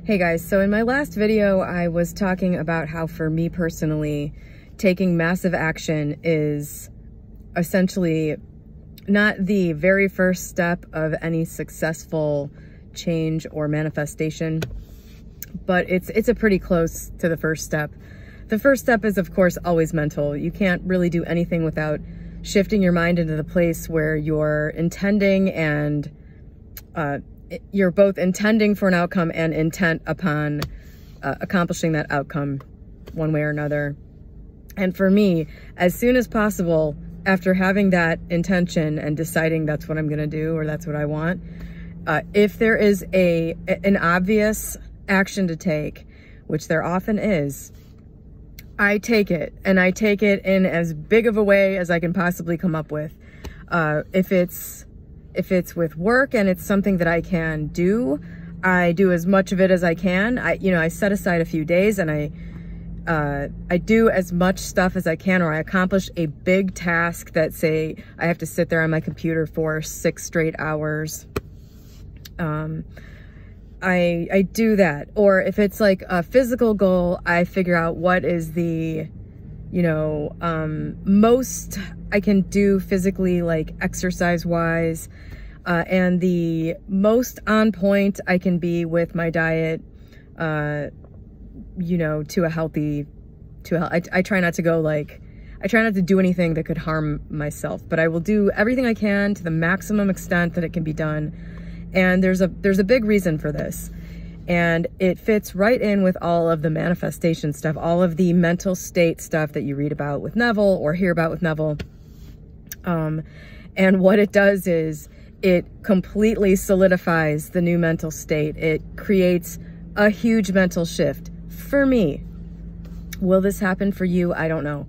Hey guys, so in my last video, I was talking about how for me personally, taking massive action is essentially not the very first step of any successful change or manifestation, but it's a pretty close to the first step. The first step is, of course, always mental. You can't really do anything without shifting your mind into the place where you're intending and you're both intending for an outcome and intent upon accomplishing that outcome one way or another. And for me, as soon as possible, after having that intention and deciding that's what I'm going to do or that's what I want, if there is an obvious action to take, which there often is, I take it, and I take it in as big of a way as I can possibly come up with. If it's with work and it's something that I can do, I do as much of it as I can. I set aside a few days and I do as much stuff as I can, or I accomplish a big task that, say, I have to sit there on my computer for 6 straight hours. I do that. Or if it's like a physical goal, I figure out what is the, most I can do physically, like exercise-wise, and the most on point I can be with my diet, I try not to go I try not to do anything that could harm myself, but I will do everything I can to the maximum extent that it can be done. And there's a big reason for this. And it fits right in with all of the manifestation stuff, all of the mental state stuff that you read about with Neville or hear about with Neville. And what it does is it completely solidifies the new mental state. It creates a huge mental shift. For me, will this happen for you? I don't know.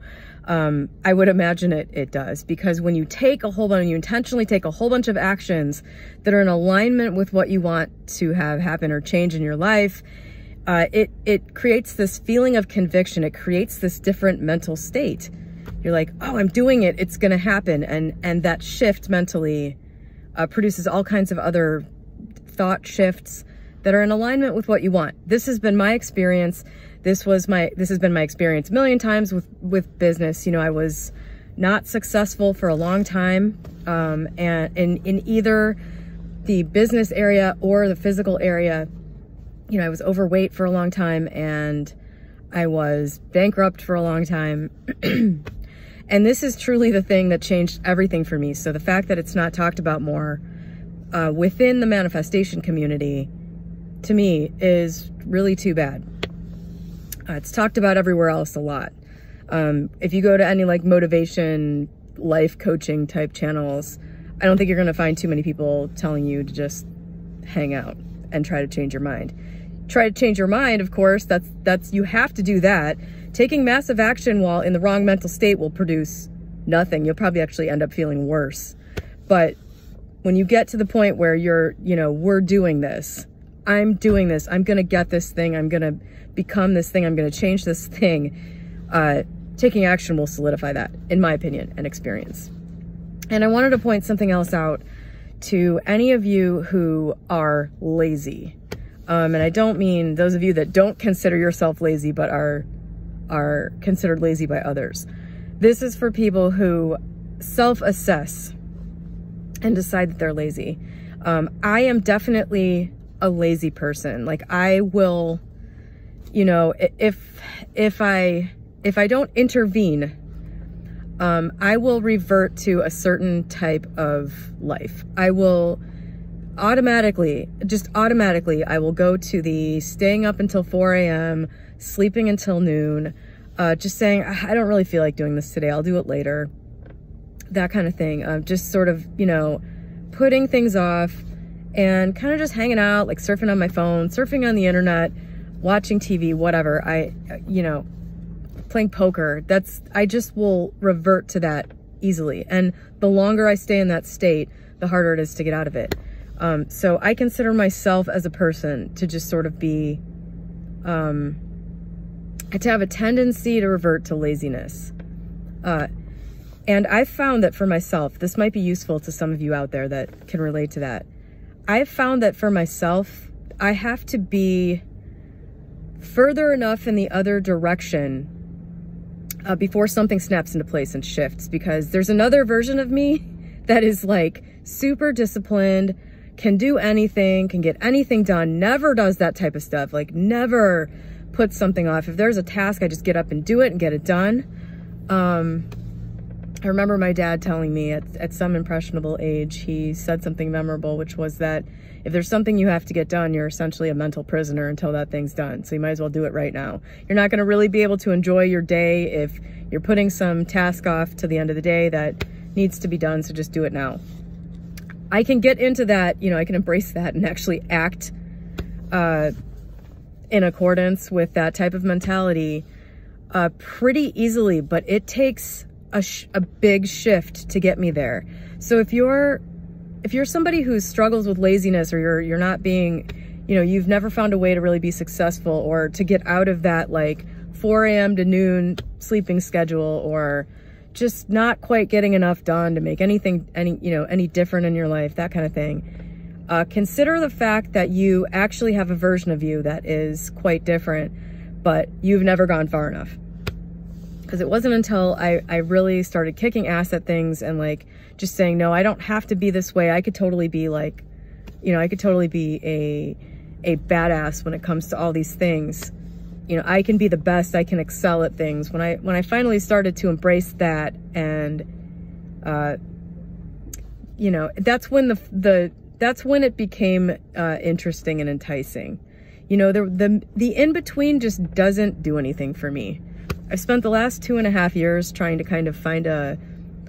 I would imagine it does, because when you you intentionally take a whole bunch of actions that are in alignment with what you want to have happen or change in your life, it creates this feeling of conviction. It creates this different mental state. You're like, oh, I'm doing it. It's going to happen. And that shift mentally produces all kinds of other thought shifts that are in alignment with what you want. This has been my experience. This has been my experience a million times with business. I was not successful for a long time, and in either the business area or the physical area. I was overweight for a long time, and I was bankrupt for a long time. And this is truly the thing that changed everything for me. So the fact that it's not talked about more within the manifestation community, to me, is really too bad. It's talked about everywhere else a lot. If you go to any motivation, life coaching type channels, I don't think you're going to find too many people telling you to just hang out and try to change your mind. Try to change your mind, of course, that's you have to do that. Taking massive action while in the wrong mental state will produce nothing. You'll probably actually end up feeling worse. But when you get to the point where we're doing this, I'm doing this, I'm going to get this thing, I'm going to become this thing, I'm going to change this thing, taking action will solidify that, in my opinion and experience. And I wanted to point something else out to any of you who are lazy. And I don't mean those of you that don't consider yourself lazy, but are considered lazy by others. This is for people who self-assess and decide that they're lazy. I am definitely a lazy person. I will, if I don't intervene, I will revert to a certain type of life. I will automatically, I will go to the staying up until 4 a.m., sleeping until noon, just saying, I don't really feel like doing this today, I'll do it later. That kind of thing. Just sort of, putting things off and kind of just hanging out, surfing on my phone, surfing on the internet, watching TV, whatever. Playing poker. I just will revert to that easily. And the longer I stay in that state, the harder it is to get out of it. So I consider myself as a person to just sort of be, to have a tendency to revert to laziness. And I've found that for myself, this might be useful to some of you out there that can relate to that. I've found that for myself, I have to be further enough in the other direction before something snaps into place and shifts, because there's another version of me that is like super disciplined, can do anything, can get anything done, never does that type of stuff, like never puts something off. If there's a task, I just get up and do it and get it done. I remember my dad telling me at some impressionable age, he said something memorable, which was that if there's something you have to get done, you're essentially a mental prisoner until that thing's done. So you might as well do it right now. You're not going to really be able to enjoy your day if you're putting some task off to the end of the day that needs to be done. So just do it now. I can get into that, you know, I can embrace that and actually act in accordance with that type of mentality pretty easily, but it takes a big shift to get me there. So if you're somebody who struggles with laziness, or you're not being, you know, you've never found a way to really be successful or to get out of that like 4 a.m. to noon sleeping schedule, or just not quite getting enough done to make anything any different in your life, that kind of thing, consider the fact that you actually have a version of you that is quite different, but you've never gone far enough. Because it wasn't until I really started kicking ass at things and like just saying, no, I don't have to be this way. I could totally be like, you know, I could totally be a badass when it comes to all these things. You know, I can be the best, I can excel at things. When I finally started to embrace that, and you know, that's when that's when it became interesting and enticing. You know, the in-between just doesn't do anything for me. I've spent the last 2.5 years trying to kind of find a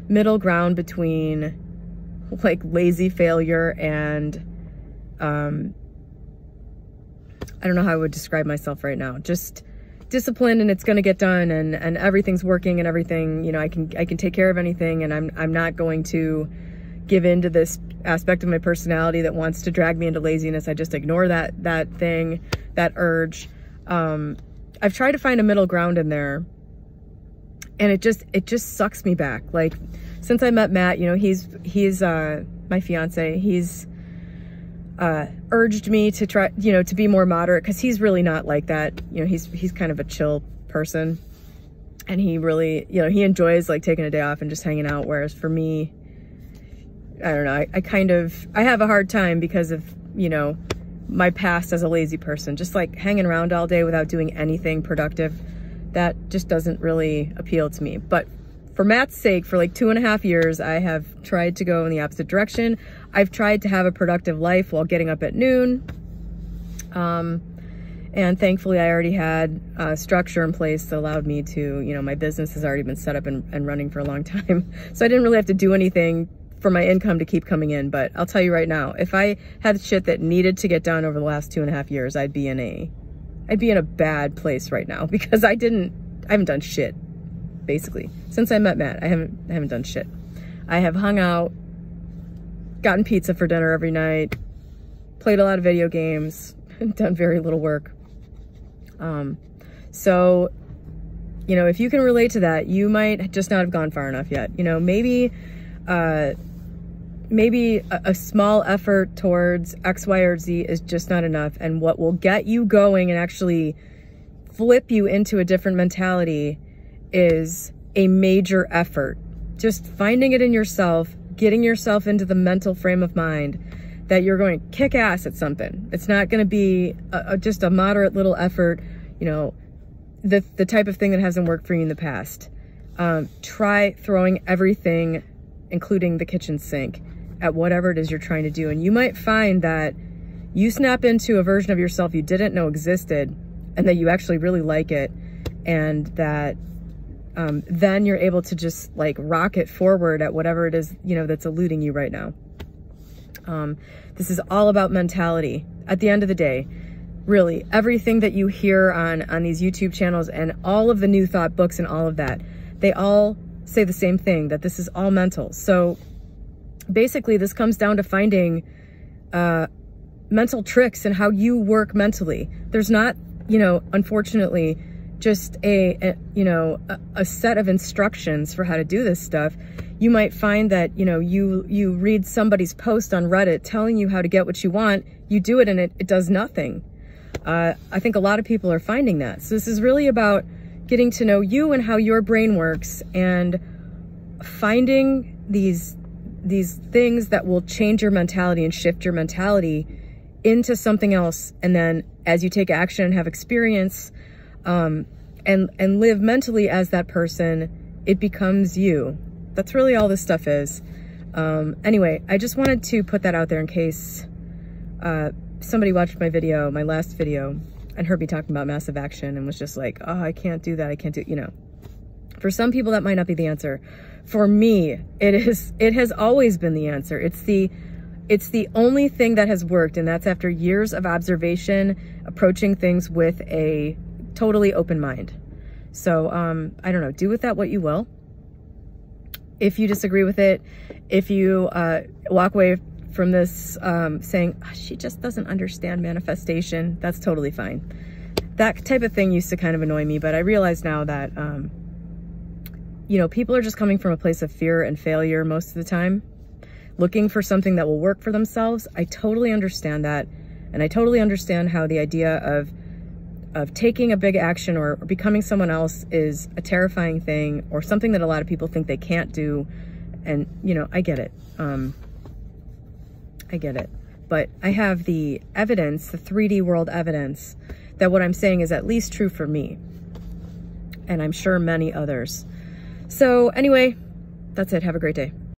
middle ground between like lazy failure and I don't know how I would describe myself right now. Just disciplined, and it's going to get done, and everything's working and everything, you know, I can take care of anything, and I'm not going to give in to this aspect of my personality that wants to drag me into laziness. I just ignore that thing, that urge. I've tried to find a middle ground in there, and it just sucks me back. Like, since I met Matt, you know, he's my fiance, he's urged me to try, you know, to be more moderate, because he's really not like that. You know, he's kind of a chill person, and he really, you know, he enjoys like taking a day off and just hanging out, whereas for me, I don't know, I have a hard time because of, you know, my past as a lazy person. Just like hanging around all day without doing anything productive, that just doesn't really appeal to me. But for Matt's sake, for like 2.5 years, I have tried to go in the opposite direction. I've tried to have a productive life while getting up at noon. And thankfully I already had a structure in place that allowed me to, you know, my business has already been set up and running for a long time. So I didn't really have to do anything for my income to keep coming in. But I'll tell you right now, if I had shit that needed to get done over the last 2.5 years, I'd be in a bad place right now, because I haven't done shit. Basically, since I met Matt, I haven't done shit. I have hung out, gotten pizza for dinner every night, played a lot of video games, done very little work. So, you know, if you can relate to that, you might just not have gone far enough yet. You know, maybe a small effort towards X, Y, or Z is just not enough. And what will get you going and actually flip you into a different mentality is a major effort. Just finding it in yourself, getting yourself into the mental frame of mind that you're going to kick ass at something. It's not going to be just a moderate little effort, you know, the type of thing that hasn't worked for you in the past. Try throwing everything, including the kitchen sink, at whatever it is you're trying to do. And you might find that you snap into a version of yourself you didn't know existed, and that you actually really like it, and that then you're able to just like rocket forward at whatever it is, you know, that's eluding you right now. This is all about mentality. At the end of the day, really, everything that you hear on these YouTube channels and all of the New Thought books and all of that, they all say the same thing, that this is all mental. So basically, this comes down to finding mental tricks and how you work mentally. There's not, you know, unfortunately, just a set of instructions for how to do this stuff. You might find that, you know, you read somebody's post on Reddit telling you how to get what you want. you do it and it does nothing. I think a lot of people are finding that. So this is really about getting to know you and how your brain works, and finding these things that will change your mentality and shift your mentality into something else. And then as you take action and have experience, and live mentally as that person, it becomes you. That's really all this stuff is. Anyway, I just wanted to put that out there in case somebody watched my video, my last video, and heard me talking about massive action and was just like, oh, I can't do that. I can't do, you know. For some people, that might not be the answer. For me, it has always been the answer. It's the only thing that has worked, and that's after years of observation, approaching things with a totally open mind. So, I don't know, do with that what you will. If you disagree with it, if you walk away from this saying, oh, she just doesn't understand manifestation, that's totally fine. That type of thing used to kind of annoy me, but I realize now that, you know, people are just coming from a place of fear and failure most of the time, looking for something that will work for themselves. I totally understand that, and I totally understand how the idea of taking a big action or becoming someone else is a terrifying thing, or something that a lot of people think they can't do. And, you know, I get it. I get it. But I have the evidence, the 3D world evidence, that what I'm saying is at least true for me. And I'm sure many others. So anyway, that's it. Have a great day.